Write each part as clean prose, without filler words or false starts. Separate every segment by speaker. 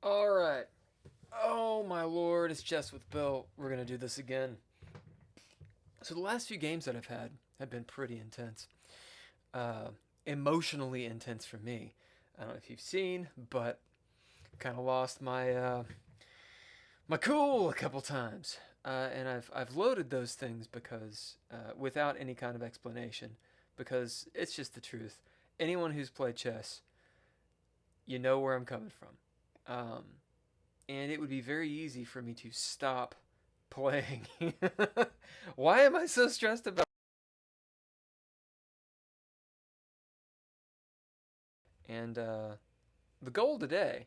Speaker 1: Alright. Oh my lord, it's Chess with Bill. We're gonna do this again. So the last few games that I've had have been pretty intense. Uh, Emotionally intense for me. I don't know if you've seen, but kind of lost my cool a couple times. And I've loaded those things because without any kind of explanation, because it's just the truth. Anyone who's played chess, you know where I'm coming from. And it would be very easy for me to stop playing. Why am I so stressed about? And the goal today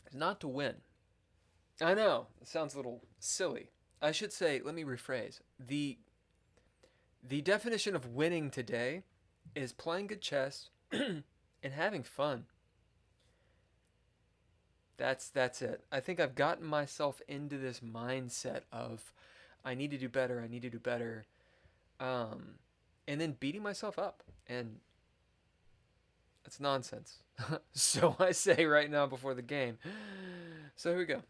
Speaker 1: is not to win. I know it sounds a little silly. I should say, let me rephrase. The definition of winning today is playing good chess and having fun. That's it. I think I've gotten myself into this mindset of I need to do better. I need to do better. Um, and then beating myself up, and it's nonsense. So I say right now before the game. So here we go.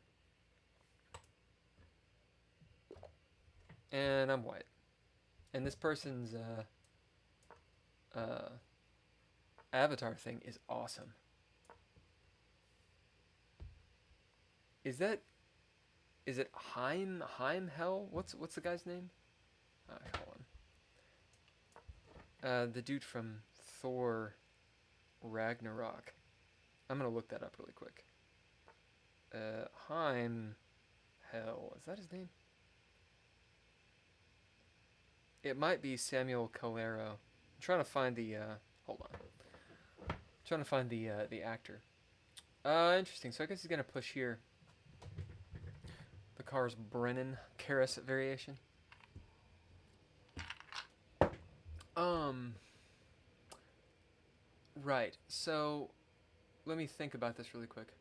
Speaker 1: And I'm white. And this person's uh, avatar thing is awesome. Is that is it Heimhell? What's the guy's name? Hold on. The dude from Thor Ragnarok. I'm gonna look that up really quick. Heimhell. Is that his name? It might be Samuel Calero. I'm trying to find the. Hold on. I'm trying to find the actor. Interesting. So I guess he's gonna push here. The car's Brennan Karras variation. Um. Right. So let me think about this really quick.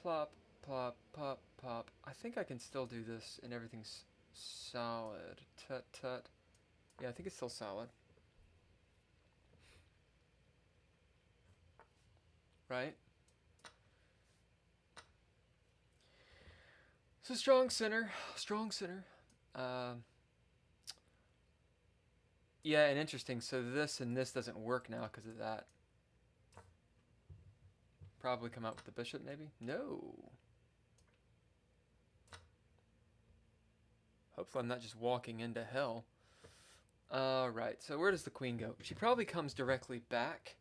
Speaker 1: Plop, plop, pop, pop. I think I can still do this and everything's solid. Tut tut. Yeah, I think it's still solid. Right? So strong center. Strong center. Um. Yeah, and interesting. So this and this doesn't work now because of that. Probably come out with the bishop, maybe? No. Hopefully I'm not just walking into hell. Right, so where does the queen go? She probably comes directly back,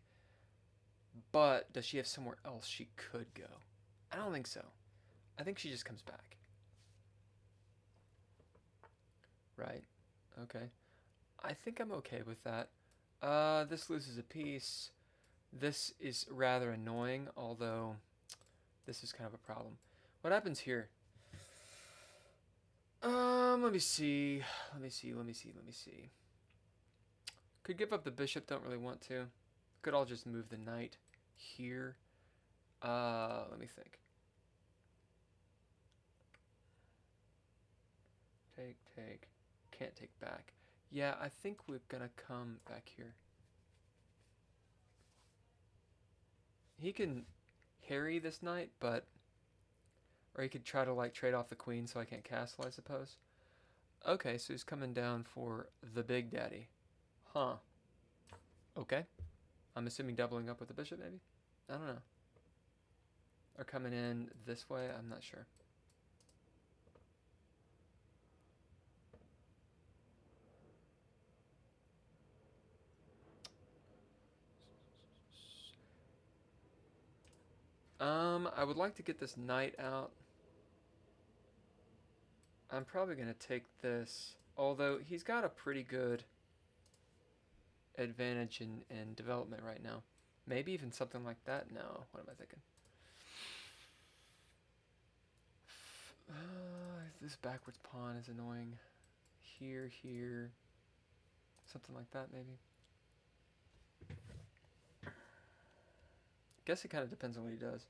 Speaker 1: but does she have somewhere else she could go? I don't think so. I think she just comes back. Right, okay. I think I'm okay with that. This loses a piece. This is rather annoying, although this is kind of a problem. What happens here? Let me see. Let me see. Could give up the bishop, don't really want to. Could all just move the knight here. Let me think. Take. Can't take back. Yeah, I think we're gonna come back here. He can harry this knight, but... Or he could try to, like, trade off the queen so I can't castle, I suppose. Okay, so he's coming down for the big daddy. Huh. Okay. I'm assuming doubling up with the bishop, maybe? I don't know. Or coming in this way, I'm not sure. I would like to get this knight out. I'm probably going to take this, although he's got a pretty good advantage in development right now. Maybe even something like that? No, what am I thinking? This backwards pawn is annoying. Here. Something like that, maybe. Guess it kind of depends on what he does.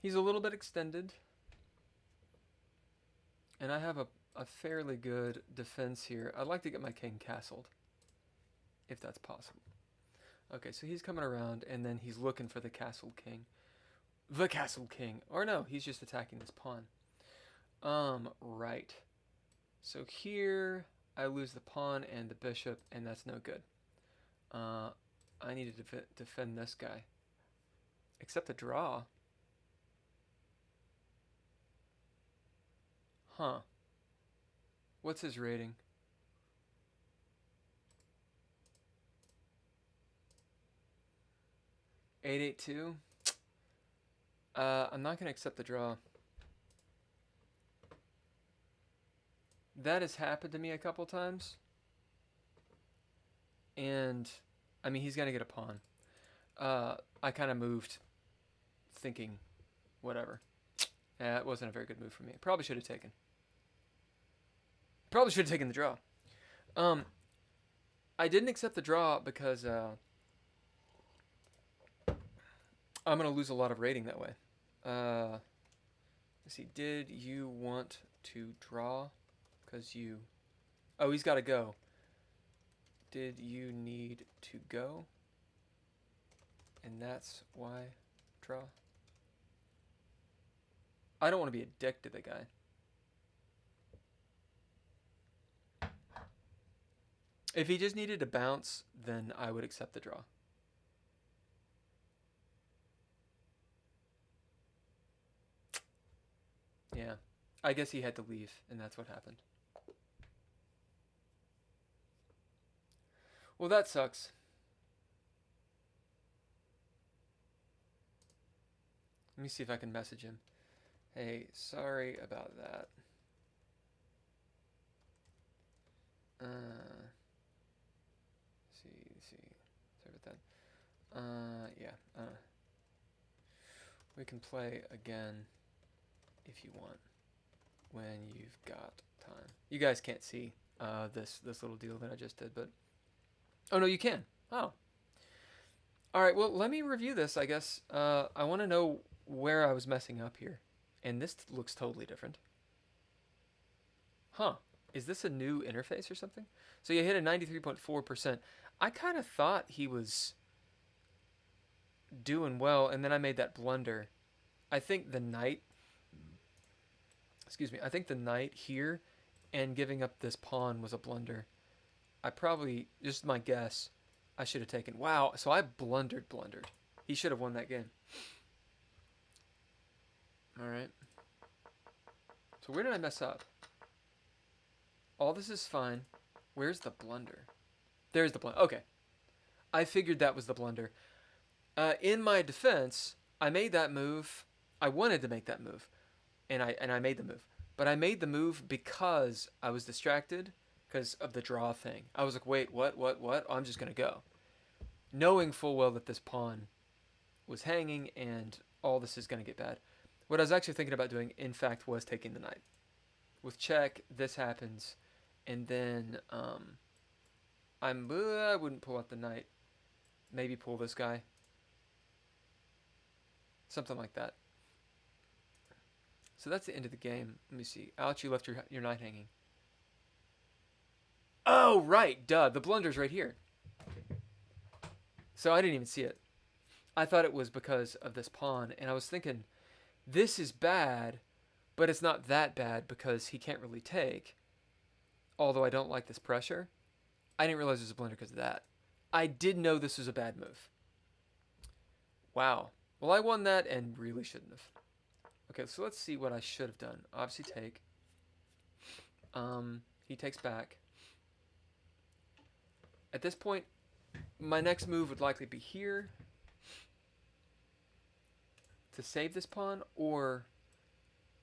Speaker 1: He's a little bit extended. And I have a fairly good defense here. I'd like to get my king castled, if that's possible. Okay, so he's coming around, and then he's looking for the castle king. The castle king. Or no, he's just attacking this pawn. Right. So here, I lose the pawn and the bishop, and that's no good. I need to defend this guy. Except the draw. Huh. What's his rating? $882. I'm not gonna accept the draw. That has happened to me a couple times. And, I mean, he's gonna get a pawn. I kind of moved thinking, whatever. It wasn't a very good move for me. Probably should have taken. Probably should have taken the draw. I didn't accept the draw because I'm going to lose a lot of rating that way. Let's see. Did you want to draw? Because you... Oh, he's got to go. Did you need to go? And that's why draw. I don't want to be a dick to the guy. If he just needed to bounce, then I would accept the draw. Yeah. I guess he had to leave, and that's what happened. Well, that sucks. Let me see if I can message him. Hey, sorry about that. See. Sorry about that. Yeah. We can play again if you want when you've got time. You guys can't see this little deal that I just did, but oh no, you can. Oh. All right. Well, let me review this. I guess I want to know where I was messing up here, and this looks totally different. Huh. Is this a new interface or something? So you hit a 93.4%. I kind of thought he was doing well, and then I made that blunder. I think the knight... Excuse me. I think the knight here and giving up this pawn was a blunder. I probably... Just my guess. I should have taken... Wow. So I blundered. He should have won that game. Alright. So where did I mess up? All this is fine. Where's the blunder? There's the blunder. Okay. I figured that was the blunder. In my defense, I made that move. I wanted to make that move. And I made the move. But I made the move because I was distracted because of the draw thing. I was like, wait, what? Oh, I'm just going to go. Knowing full well that this pawn was hanging and all this is going to get bad. What I was actually thinking about doing, in fact, was taking the knight. With check, this happens. And then I wouldn't pull out the knight. Maybe pull this guy. Something like that. So that's the end of the game. Let me see. Ouch, you left your knight hanging. Oh, right. Duh. The blunder's right here. So I didn't even see it. I thought it was because of this pawn. And I was thinking, this is bad, but it's not that bad because he can't really take. Although I don't like this pressure. I didn't realize it was a blunder because of that. I did know this was a bad move. Wow. Well, I won that and really shouldn't have. Okay, so let's see what I should have done. Obviously take. He takes back. At this point, my next move would likely be here to save this pawn, or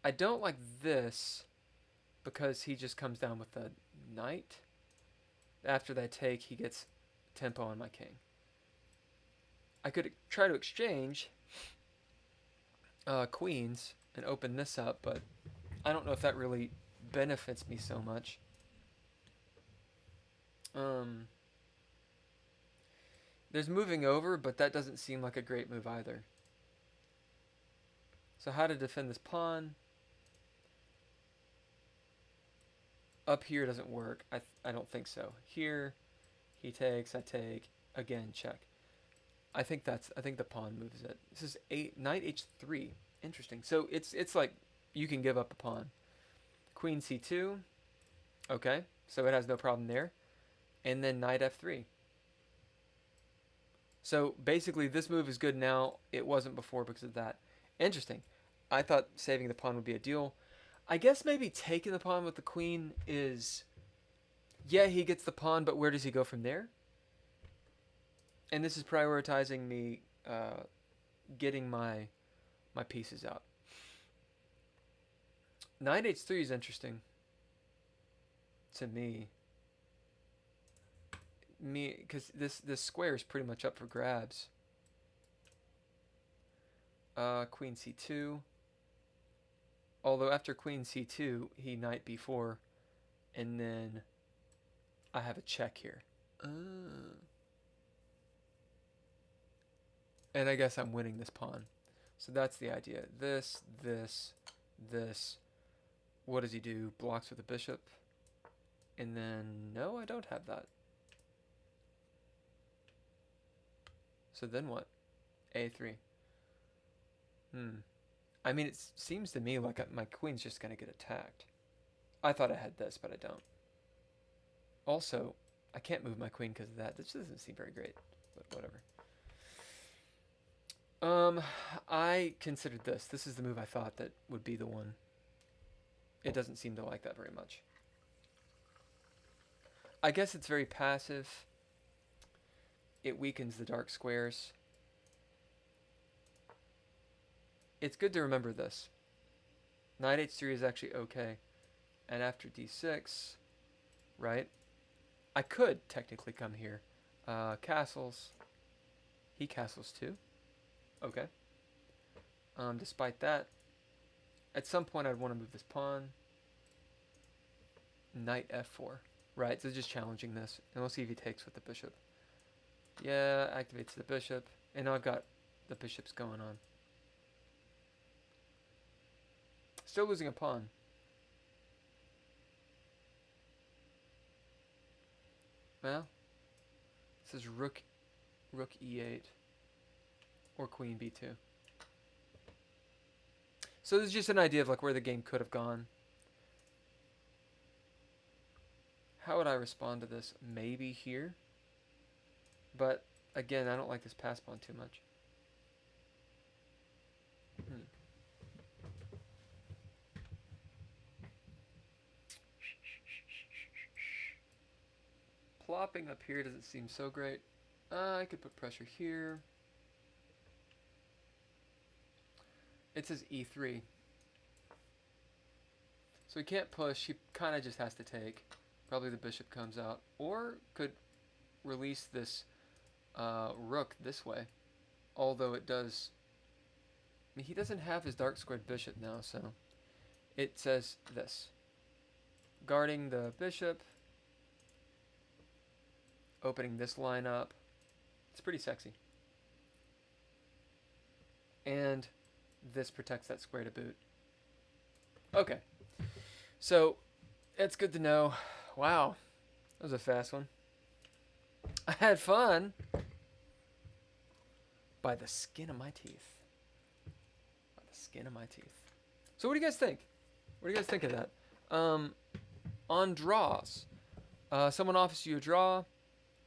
Speaker 1: I don't like this because he just comes down with the knight. After that take, he gets tempo on my king. I could try to exchange queens and open this up, but I don't know if that really benefits me so much. There's moving over, but that doesn't seem like a great move either. So how to defend this pawn? Up here doesn't work. I don't think so. Here, he takes, I take. Again, check. I think the pawn moves it. This is knight h3. Interesting. So it's like you can give up a pawn. Queen c2. Okay, so it has no problem there. And then knight f3. So basically this move is good now. It wasn't before because of that. Interesting. I thought saving the pawn would be a deal. I guess maybe taking the pawn with the queen is... Yeah, he gets the pawn, but where does he go from there? And this is prioritizing me getting my pieces out. Knight h3 is interesting to me. Because this square is pretty much up for grabs. Queen c2. Although after queen c2, he knight b4, and then I have a check here. And I guess I'm winning this pawn. So that's the idea. This. What does he do? Blocks with the bishop. And then, no, I don't have that. So then what? A3. I mean, it seems to me like my queen's just going to get attacked. I thought I had this, but I don't. Also, I can't move my queen because of that. This doesn't seem very great, but whatever. I considered this. This is the move I thought that would be the one. It doesn't seem to like that very much. I guess it's very passive. It weakens the dark squares. It's good to remember this. Knight h3 is actually okay. And after d6, right? I could technically come here. Castles. He castles too. Okay. Despite that, at some point I'd want to move this pawn. Knight f4. Right, so just challenging this. And we'll see if he takes with the bishop. Yeah, activates the bishop. And now I've got the bishops going on. Still losing a pawn. Well, this is rook e8 or queen b2. So this is just an idea of like where the game could have gone. How would I respond to this? Maybe here. But again, I don't like this pass pawn too much. Plopping up here doesn't seem so great. I could put pressure here. It says e3. So he can't push. He kind of just has to take. Probably the bishop comes out. Or could release this rook this way. Although it does... I mean, he doesn't have his dark squared bishop now, so... It says this. Guarding the bishop. Opening this line up. It's pretty sexy. And this protects that square to boot. Okay. So, it's good to know. Wow. That was a fast one. I had fun. By the skin of my teeth. By the skin of my teeth. So what do you guys think? What do you guys think of that? On draws. Someone offers you a draw.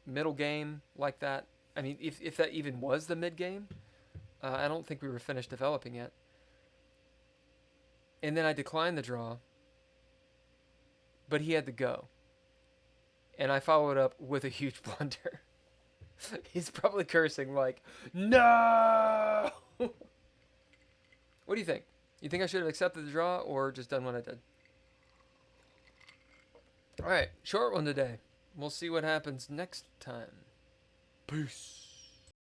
Speaker 1: Middle game like that. I mean, if that even was the mid game. I don't think we were finished developing yet. And then I declined the draw. But he had to go. And I followed up with a huge blunder. He's probably cursing like, no! What do you think? You think I should have accepted the draw or just done what I did? Alright, short one today. We'll see what happens next time. Peace.